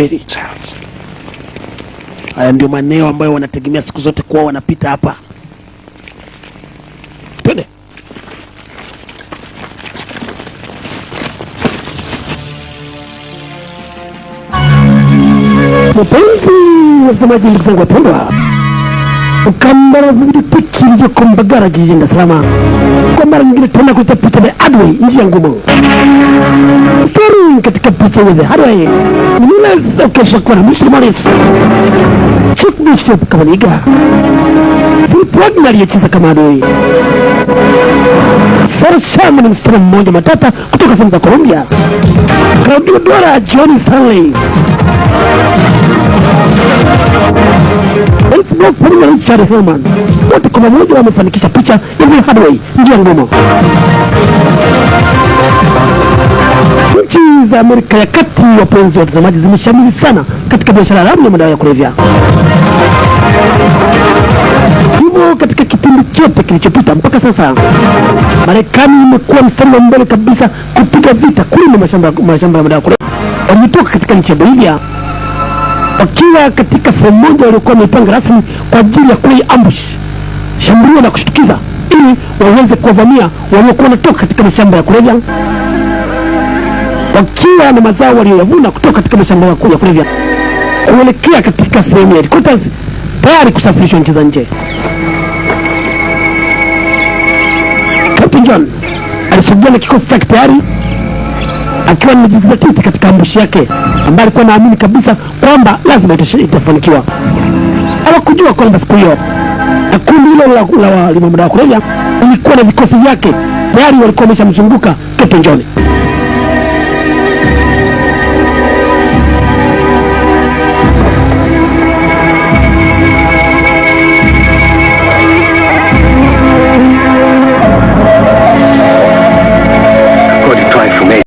Kiswahili. Haya ndio maeneo ambayo wanategemea siku zote kuwa wanapita hapa. Twende. Mpenzi watazamaji, ndugu zangu wapendwa, ukambara video tiki iliyoko Mbagala jijini Dar es Salaam kwa mara nyingine tena kutapita The Hardway, njia ngumu. Story katika picha ya The Hardway ni yule kesho kwa Mr. Morris Chief Bishop Kamaliga Philip aliyecheza kama adui. Sarah Sharma ni msichana mmoja matata kutoka sehemu za Colombia. Claudio Dora, Johnny Stanley, Elfbo pamoja na Richard Hillman, wote kwa pamoja wamefanikisha picha ya The Hardway, njia ngumu. Nchi za Amerika ya Kati, wapenzi watazamaji, zimeshamili sana katika biashara haramu ya madawa ya kulevya. Hivyo katika kipindi chote kilichopita mpaka sasa, Marekani imekuwa mstari wa mbele kabisa kupiga vita kulinda mashamba ya madawa ya kulevya. Wametoka katika nchi ya Bolivia wakiwa katika sehemu moja waliokuwa wamepanga rasmi kwa ajili ya kule ambush, shambulio la kushtukiza, ili waweze kuwavamia waliokuwa wanatoka katika mashamba ya kulevya wakiwa na mazao waliyovuna kutoka katika mashamba ya kulevya kuelekea katika sehemu ya headquarters tayari kusafirishwa nchi za nje. Captain John alisogea na kikosi chake tayari akiwa amejizatiti katika ambushi yake ambaye alikuwa naamini kabisa kwamba lazima itafanikiwa. Hawakujua kwamba siku hiyo na kundi hilo la madawa ya kulevya ilikuwa na vikosi vyake tayari walikuwa wameshamzunguka Captain John.